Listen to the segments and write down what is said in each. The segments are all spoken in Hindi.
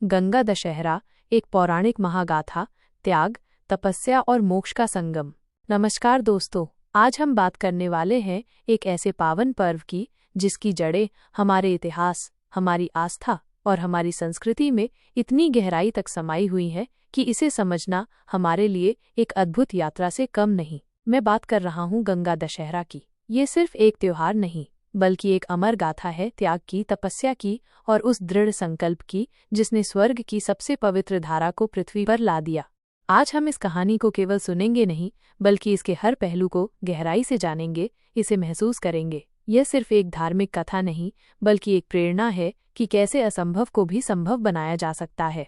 गंगा दशहरा एक पौराणिक महागाथा, त्याग, तपस्या और मोक्ष का संगम। नमस्कार दोस्तों, आज हम बात करने वाले हैं एक ऐसे पावन पर्व की जिसकी जड़ें हमारे इतिहास, हमारी आस्था और हमारी संस्कृति में इतनी गहराई तक समाई हुई हैं कि इसे समझना हमारे लिए एक अद्भुत यात्रा से कम नहीं। मैं बात कर रहा हूँ गंगा दशहरा की। ये सिर्फ एक त्योहार नहीं, बल्कि एक अमर गाथा है त्याग की, तपस्या की और उस दृढ़ संकल्प की जिसने स्वर्ग की सबसे पवित्र धारा को पृथ्वी पर ला दिया। आज हम इस कहानी को केवल सुनेंगे नहीं, बल्कि इसके हर पहलू को गहराई से जानेंगे, इसे महसूस करेंगे। यह सिर्फ एक धार्मिक कथा नहीं, बल्कि एक प्रेरणा है कि कैसे असंभव को भी संभव बनाया जा सकता है।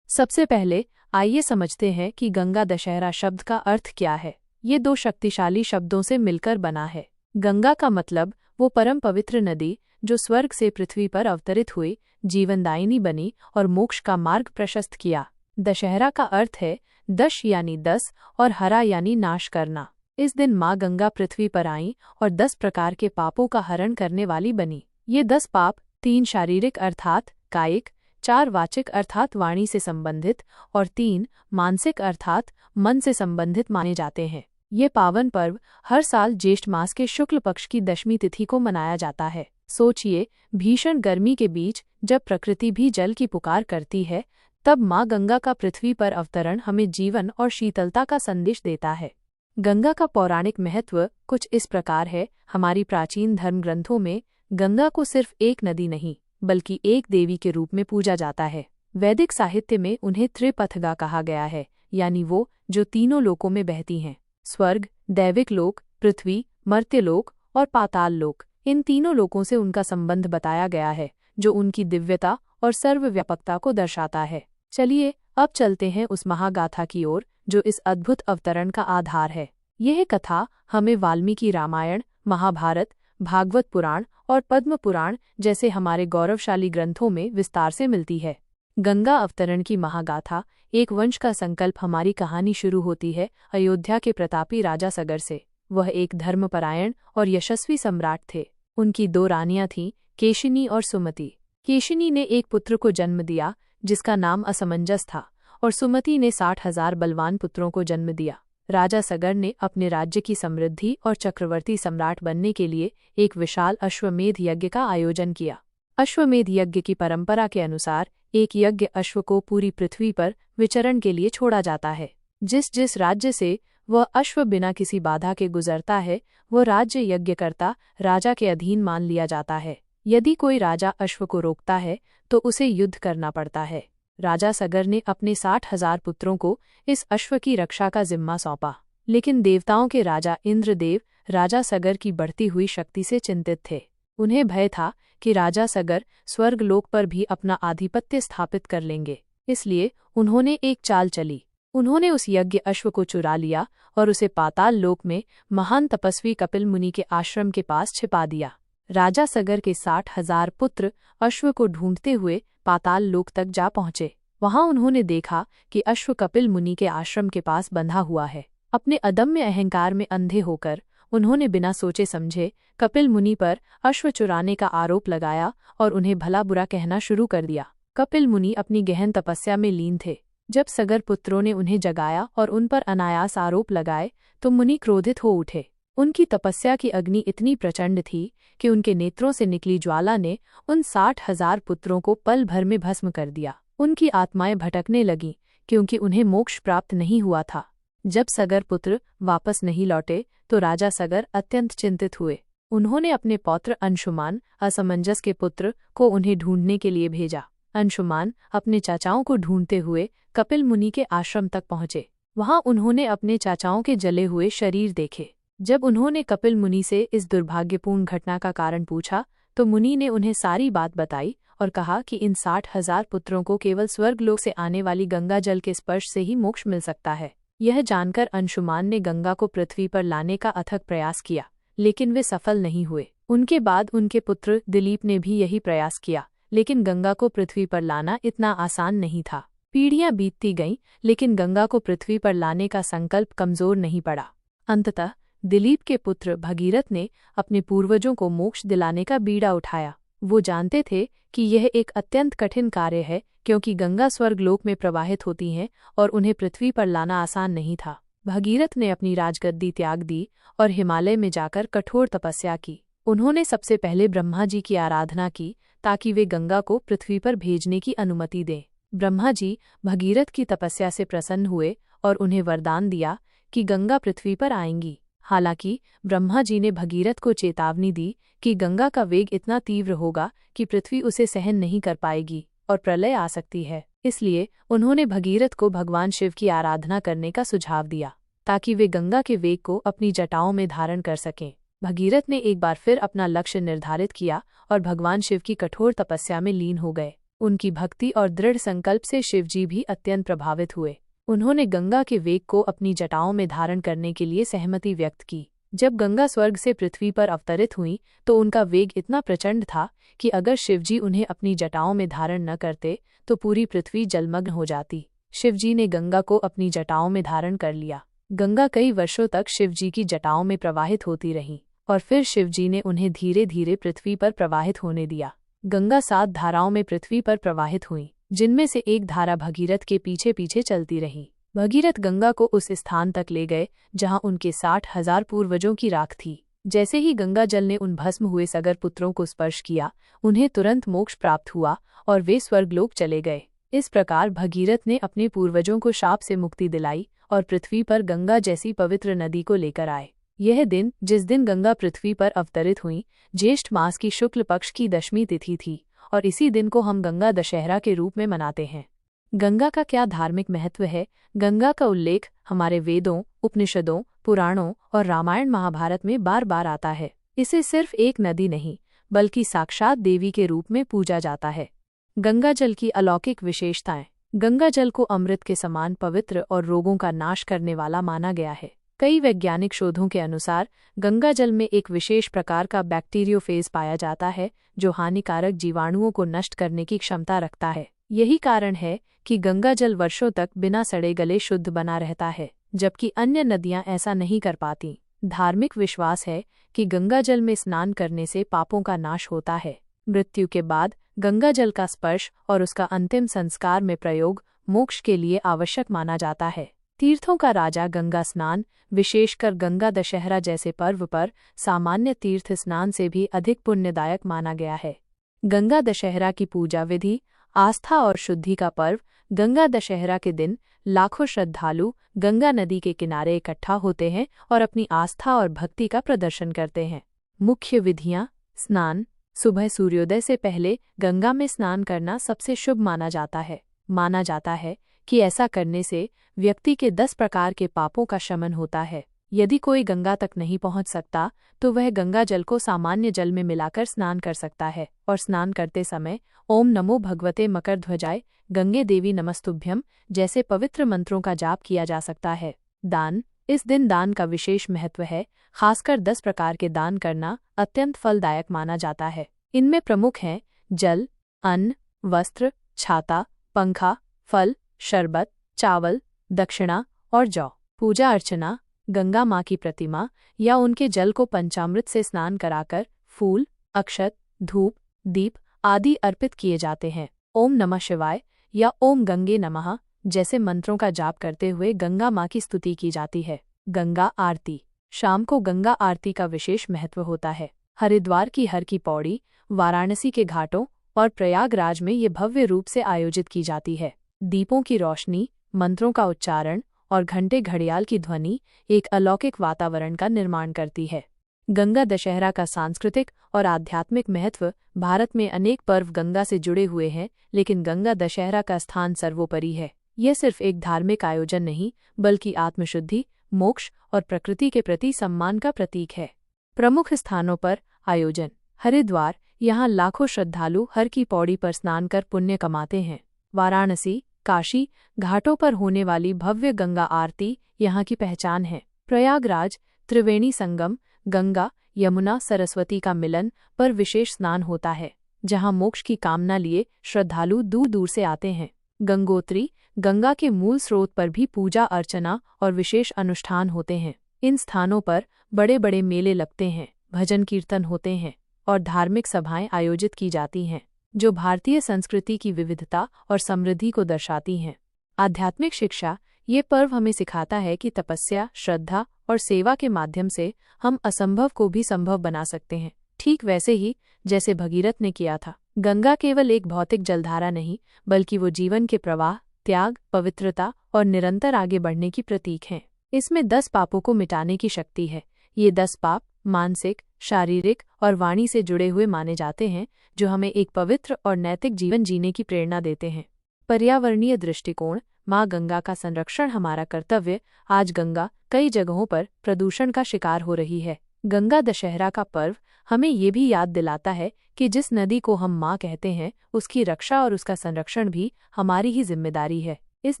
सबसे पहले आइए समझते हैं कि गंगा दशहरा शब्द का अर्थ क्या है। ये दो शक्तिशाली शब्दों से मिलकर बना है। गंगा का मतलब वो परम पवित्र नदी जो स्वर्ग से पृथ्वी पर अवतरित हुई, जीवनदायिनी बनी और मोक्ष का मार्ग प्रशस्त किया। दशहरा का अर्थ है दश यानी 10 और हरा यानी नाश करना। इस दिन माँ गंगा पृथ्वी पर आईं और 10 प्रकार के पापों का हरण करने वाली बनी। ये 10 पाप 3 शारीरिक अर्थात कायिक, 4 वाचिक अर्थात वाणी से संबंधित और 3 मानसिक अर्थात मन से संबंधित माने जाते हैं। ये पावन पर्व हर साल ज्येष्ठ मास के शुक्ल पक्ष की दशमी तिथि को मनाया जाता है। सोचिए, भीषण गर्मी के बीच जब प्रकृति भी जल की पुकार करती है, तब माँ गंगा का पृथ्वी पर अवतरण हमें जीवन और शीतलता का संदेश देता है। गंगा का पौराणिक महत्व कुछ इस प्रकार है। हमारी प्राचीन धर्म ग्रंथों में गंगा को सिर्फ एक नदी नहीं, बल्कि एक देवी के रूप में पूजा जाता है। वैदिक साहित्य में उन्हें त्रिपथगा कहा गया है, यानी वो जो तीनों लोकों में बहती हैं। स्वर्ग, दैविक लोक, पृथ्वी, मर्त्यलोक और पाताल लोक, इन तीनों लोकों से उनका संबंध बताया गया है, जो उनकी दिव्यता और सर्वव्यापकता को दर्शाता है। चलिए अब चलते हैं उस महागाथा की ओर जो इस अद्भुत अवतरण का आधार है। यह कथा हमें वाल्मीकि रामायण, महाभारत, भागवत पुराण और पद्म पुराण जैसे हमारे गौरवशाली ग्रंथों में विस्तार से मिलती है। गंगा अवतरण की महागाथा एक वंश का संकल्प। हमारी कहानी शुरू होती है अयोध्या के प्रतापी राजा सगर से। वह एक धर्मपरायण और यशस्वी सम्राट थे। उनकी 2 रानियां थीं, केशिनी और सुमति। केशिनी ने एक पुत्र को जन्म दिया जिसका नाम असमंजस था, और सुमति ने 60,000 बलवान पुत्रों को जन्म दिया। राजा सगर ने अपने राज्य की समृद्धि और चक्रवर्ती सम्राट बनने के लिए एक विशाल अश्वमेध यज्ञ का आयोजन किया। अश्वमेध यज्ञ की परंपरा के अनुसार एक यज्ञ अश्व को पूरी पृथ्वी पर विचरण के लिए छोड़ा जाता है। जिस जिस राज्य से वह अश्व बिना किसी बाधा के गुजरता है, वह राज्य यज्ञकर्ता राजा के अधीन मान लिया जाता है। यदि कोई राजा अश्व को रोकता है तो उसे युद्ध करना पड़ता है। राजा सगर ने अपने 60,000 पुत्रों को इस अश्व की रक्षा का जिम्मा सौंपा, लेकिन देवताओं के राजा इंद्रदेव राजा सगर की बढ़ती हुई शक्ति से चिंतित थे। उन्हें भय था कि राजा सगर स्वर्गलोक पर भी अपना आधिपत्य स्थापित कर लेंगे। इसलिए उन्होंने एक चाल चली। उन्होंने उस यज्ञ अश्व को चुरा लिया और उसे पाताल लोक में महान तपस्वी कपिल मुनि के आश्रम के पास छिपा दिया। राजा सगर के 60,000 पुत्र अश्व को ढूंढते हुए पाताल लोक तक जा पहुंचे। वहां उन्होंने देखा कि अश्व कपिल मुनि के आश्रम के पास बंधा हुआ है। अपने अदम्य अहंकार में अंधे होकर उन्होंने बिना सोचे समझे कपिल मुनि पर अश्व चुराने का आरोप लगाया और उन्हें भला बुरा कहना शुरू कर दिया। कपिल मुनि अपनी गहन तपस्या में लीन थे। जब सगर पुत्रों ने उन्हें जगाया और उन पर अनायास आरोप लगाए तो मुनि क्रोधित हो उठे। उनकी तपस्या की अग्नि इतनी प्रचंड थी कि उनके नेत्रों से निकली ज्वाला ने उन 60,000 पुत्रों को पल भर में भस्म कर दिया। उनकी आत्माएं भटकने लगीं क्योंकि उन्हें मोक्ष प्राप्त नहीं हुआ था। जब सगर पुत्र वापस नहीं लौटे तो राजा सगर अत्यंत चिंतित हुए। उन्होंने अपने पौत्र अंशुमान, असमंजस के पुत्र, को उन्हें ढूंढने के लिए भेजा। अंशुमान अपने चाचाओं को ढूंढते हुए कपिल मुनि के आश्रम तक पहुंचे। वहां उन्होंने अपने चाचाओं के जले हुए शरीर देखे। जब उन्होंने कपिल मुनि से इस दुर्भाग्यपूर्ण घटना का कारण पूछा तो मुनि ने उन्हें सारी बात बताई और कहा कि इन 60,000 पुत्रों को केवल स्वर्गलोक से आने वाली गंगा जल के स्पर्श से ही मोक्ष मिल सकता है। यह जानकर अंशुमान ने गंगा को पृथ्वी पर लाने का अथक प्रयास किया, लेकिन वे सफल नहीं हुए। उनके बाद उनके पुत्र दिलीप ने भी यही प्रयास किया, लेकिन गंगा को पृथ्वी पर लाना इतना आसान नहीं था। पीढ़ियां बीतती गईं, लेकिन गंगा को पृथ्वी पर लाने का संकल्प कमजोर नहीं पड़ा। अंततः दिलीप के पुत्र भगीरथ ने अपने पूर्वजों को मोक्ष दिलाने का बीड़ा उठाया। वो जानते थे कि यह एक अत्यंत कठिन कार्य है, क्योंकि गंगा स्वर्गलोक में प्रवाहित होती हैं और उन्हें पृथ्वी पर लाना आसान नहीं था। भगीरथ ने अपनी राजगद्दी त्याग दी और हिमालय में जाकर कठोर तपस्या की। उन्होंने सबसे पहले ब्रह्मा जी की आराधना की ताकि वे गंगा को पृथ्वी पर भेजने की अनुमति दें। ब्रह्मा जी भगीरथ की तपस्या से प्रसन्न हुए और उन्हें वरदान दिया कि गंगा पृथ्वी पर आएंगी। हालांकि ब्रह्मा जी ने भगीरथ को चेतावनी दी कि गंगा का वेग इतना तीव्र होगा कि पृथ्वी उसे सहन नहीं कर पाएगी और प्रलय आ सकती है। इसलिए उन्होंने भगीरथ को भगवान शिव की आराधना करने का सुझाव दिया ताकि वे गंगा के वेग को अपनी जटाओं में धारण कर सकें। भगीरथ ने एक बार फिर अपना लक्ष्य निर्धारित किया और भगवान शिव की कठोर तपस्या में लीन हो गए। उनकी भक्ति और दृढ़ संकल्प से शिवजी भी अत्यंत प्रभावित हुए। उन्होंने गंगा के वेग को अपनी जटाओं में धारण करने के लिए सहमति व्यक्त की। जब गंगा स्वर्ग से पृथ्वी पर अवतरित हुई तो उनका वेग इतना प्रचंड था कि अगर शिवजी उन्हें अपनी जटाओं में धारण न करते तो पूरी पृथ्वी जलमग्न हो जाती। शिवजी ने गंगा को अपनी जटाओं में धारण कर लिया। गंगा कई वर्षों तक शिवजी की जटाओं में प्रवाहित होती रही और फिर शिवजी ने उन्हें धीरे धीरे पृथ्वी पर प्रवाहित होने दिया। गंगा 7 धाराओं में पृथ्वी पर प्रवाहित हुई, जिनमें से एक धारा भगीरथ के पीछे पीछे चलती रही। भगीरथ गंगा को उस स्थान तक ले गए जहां उनके 60,000 पूर्वजों की राख थी। जैसे ही गंगा जल ने उन भस्म हुए सगर पुत्रों को स्पर्श किया, उन्हें तुरंत मोक्ष प्राप्त हुआ और वे स्वर्गलोक चले गए। इस प्रकार भगीरथ ने अपने पूर्वजों को शाप से मुक्ति दिलाई और पृथ्वी पर गंगा जैसी पवित्र नदी को लेकर आए। यह दिन, जिस दिन गंगा पृथ्वी पर अवतरित हुई, ज्येष्ठ मास की शुक्ल पक्ष की दशमी तिथि थी और इसी दिन को हम गंगा दशहरा के रूप में मनाते हैं। गंगा का क्या धार्मिक महत्व है? गंगा का उल्लेख हमारे वेदों, उपनिषदों, पुराणों और रामायण महाभारत में बार बार आता है। इसे सिर्फ एक नदी नहीं बल्कि साक्षात देवी के रूप में पूजा जाता है। गंगा जल की अलौकिक विशेषताएं। गंगा जल को अमृत के समान पवित्र और रोगों का नाश करने वाला माना गया है। कई वैज्ञानिक शोधों के अनुसार गंगा जल में एक विशेष प्रकार का बैक्टीरियोफेज पाया जाता है जो हानिकारक जीवाणुओं को नष्ट करने की क्षमता रखता है। यही कारण है कि गंगा जल वर्षों तक बिना सड़े गले शुद्ध बना रहता है, जबकि अन्य नदियां ऐसा नहीं कर पाती। धार्मिक विश्वास है कि गंगा जल में स्नान करने से पापों का नाश होता है। मृत्यु के बाद गंगा जल का स्पर्श और उसका अंतिम संस्कार में प्रयोग मोक्ष के लिए आवश्यक माना जाता है। तीर्थों का राजा गंगा स्नान, विशेषकर गंगा दशहरा जैसे पर्व पर सामान्य तीर्थ स्नान से भी अधिक पुण्यदायक माना गया है। गंगा दशहरा की पूजा विधि। आस्था और शुद्धि का पर्व। गंगा दशहरा के दिन लाखों श्रद्धालु गंगा नदी के किनारे इकट्ठा होते हैं और अपनी आस्था और भक्ति का प्रदर्शन करते हैं। मुख्य विधियां। स्नान। सुबह सूर्योदय से पहले गंगा में स्नान करना सबसे शुभ माना जाता है। माना जाता है कि ऐसा करने से व्यक्ति के 10 प्रकार के पापों का शमन होता है। यदि कोई गंगा तक नहीं पहुंच सकता तो वह गंगा जल को सामान्य जल में मिलाकर स्नान कर सकता है और स्नान करते समय ओम नमो भगवते मकरध्वजाय, गंगे देवी नमस्तुभ्यम जैसे पवित्र मंत्रों का जाप किया जा सकता है। दान। इस दिन दान का विशेष महत्व है। खासकर 10 प्रकार के दान करना अत्यंत फलदायक माना जाता है। इनमें प्रमुख हैं जल, अन्न, वस्त्र, छाता, पंखा, फल, शरबत, चावल, दक्षिणा और जौ। पूजा अर्चना। गंगा माँ की प्रतिमा या उनके जल को पंचामृत से स्नान कराकर फूल, अक्षत, धूप, दीप आदि अर्पित किए जाते हैं। ओम नमः शिवाय या ओम गंगे नमः जैसे मंत्रों का जाप करते हुए गंगा माँ की स्तुति की जाती है। गंगा आरती। शाम को गंगा आरती का विशेष महत्व होता है। हरिद्वार की हर की पौड़ी, वाराणसी के घाटों और प्रयागराज में ये भव्य रूप से आयोजित की जाती है। दीपों की रोशनी, मंत्रों का उच्चारण और घंटे घड़ियाल की ध्वनि एक अलौकिक वातावरण का निर्माण करती है। गंगा दशहरा का सांस्कृतिक और आध्यात्मिक महत्व। भारत में अनेक पर्व गंगा से जुड़े हुए हैं, लेकिन गंगा दशहरा का स्थान सर्वोपरि है। यह सिर्फ एक धार्मिक आयोजन नहीं बल्कि आत्मशुद्धि, मोक्ष और प्रकृति के प्रति सम्मान का प्रतीक है। प्रमुख स्थानों पर आयोजन। हरिद्वार, यहाँ लाखों श्रद्धालु हर की पौड़ी पर स्नान कर पुण्य कमाते हैं। वाराणसी, काशी, घाटों पर होने वाली भव्य गंगा आरती यहाँ की पहचान है। प्रयागराज, त्रिवेणी संगम, गंगा, यमुना, सरस्वती का मिलन पर विशेष स्नान होता है, जहाँ मोक्ष की कामना लिए श्रद्धालु दूर दूर से आते हैं। गंगोत्री, गंगा के मूल स्रोत पर भी पूजा अर्चना और विशेष अनुष्ठान होते हैं। इन स्थानों पर बड़े बड़े मेले लगते हैं, भजन कीर्तन होते हैं और धार्मिक सभाएं आयोजित की जाती हैं, जो भारतीय संस्कृति की विविधता और समृद्धि को दर्शाती हैं। आध्यात्मिक शिक्षा। ये पर्व हमें सिखाता है कि तपस्या, श्रद्धा और सेवा के माध्यम से हम असंभव को भी संभव बना सकते हैं, ठीक वैसे ही जैसे भगीरथ ने किया था। गंगा केवल एक भौतिक जलधारा नहीं, बल्कि वो जीवन के प्रवाह, त्याग, पवित्रता और निरंतर आगे बढ़ने की प्रतीक हैं। इसमें 10 पापों को मिटाने की शक्ति है। ये 10 पाप मानसिक, शारीरिक और वाणी से जुड़े हुए माने जाते हैं, जो हमें एक पवित्र और नैतिक जीवन जीने की प्रेरणा देते हैं। पर्यावरणीय दृष्टिकोण। माँ गंगा का संरक्षण हमारा कर्तव्य। आज गंगा कई जगहों पर प्रदूषण का शिकार हो रही है। गंगा दशहरा का पर्व हमें ये भी याद दिलाता है कि जिस नदी को हम माँ कहते हैं, उसकी रक्षा और उसका संरक्षण भी हमारी ही जिम्मेदारी है। इस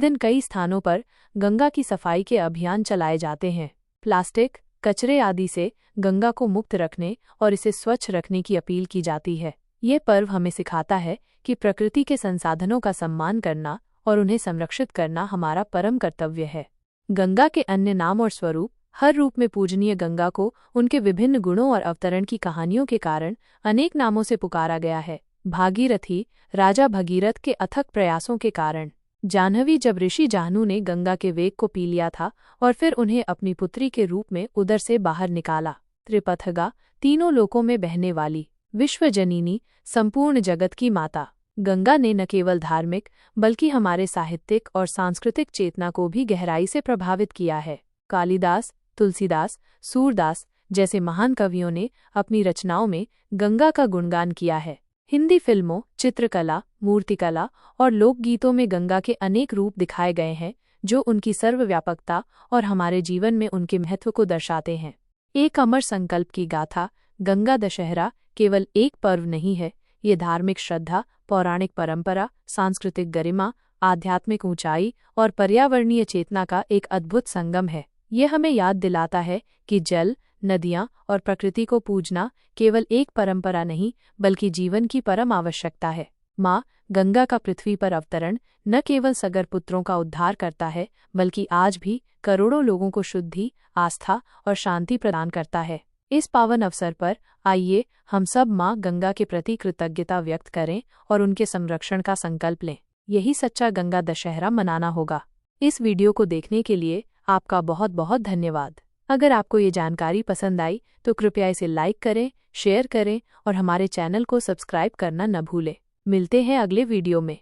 दिन कई स्थानों पर गंगा की सफाई के अभियान चलाए जाते हैं। प्लास्टिक, कचरे आदि से गंगा को मुक्त रखने और इसे स्वच्छ रखने की अपील की जाती है। ये पर्व हमें सिखाता है कि प्रकृति के संसाधनों का सम्मान करना और उन्हें संरक्षित करना हमारा परम कर्तव्य है। गंगा के अन्य नाम और स्वरूप। हर रूप में पूजनीय गंगा को उनके विभिन्न गुणों और अवतरण की कहानियों के कारण अनेक नामों से पुकारा गया है। भागीरथी, राजा भगीरथ के अथक प्रयासों के कारण। जाह्नवी, जब ऋषि जाह्नू ने गंगा के वेग को पी लिया था और फिर उन्हें अपनी पुत्री के रूप में उदर से बाहर निकाला। त्रिपथगा, तीनों लोकों में बहने वाली। विश्वजनीनी, संपूर्ण जगत की माता। गंगा ने न केवल धार्मिक बल्कि हमारे साहित्यिक और सांस्कृतिक चेतना को भी गहराई से प्रभावित किया है। कालिदास, तुलसीदास, सूरदास जैसे महान कवियों ने अपनी रचनाओं में गंगा का गुणगान किया है। हिंदी फिल्मों, चित्रकला, मूर्तिकला और लोकगीतों में गंगा के अनेक रूप दिखाए गए हैं, जो उनकी सर्वव्यापकता और हमारे जीवन में उनके महत्व को दर्शाते हैं। एक अमर संकल्प की गाथा। गंगा दशहरा केवल एक पर्व नहीं है, ये धार्मिक श्रद्धा, पौराणिक परंपरा, सांस्कृतिक गरिमा, आध्यात्मिक ऊंचाई और पर्यावरणीय चेतना का एक अद्भुत संगम है। ये हमें याद दिलाता है कि जल, नदियाँ और प्रकृति को पूजना केवल एक परंपरा नहीं, बल्कि जीवन की परम आवश्यकता है। माँ गंगा का पृथ्वी पर अवतरण न केवल सगर पुत्रों का उद्धार करता है, बल्कि आज भी करोड़ों लोगों को शुद्धि, आस्था और शांति प्रदान करता है। इस पावन अवसर पर आइए हम सब माँ गंगा के प्रति कृतज्ञता व्यक्त करें और उनके संरक्षण का संकल्प लें। यही सच्चा गंगा दशहरा मनाना होगा। इस वीडियो को देखने के लिए आपका बहुत बहुत धन्यवाद। अगर आपको ये जानकारी पसंद आई तो कृपया इसे लाइक करें, शेयर करें और हमारे चैनल को सब्सक्राइब करना न भूलें। मिलते हैं अगले वीडियो में।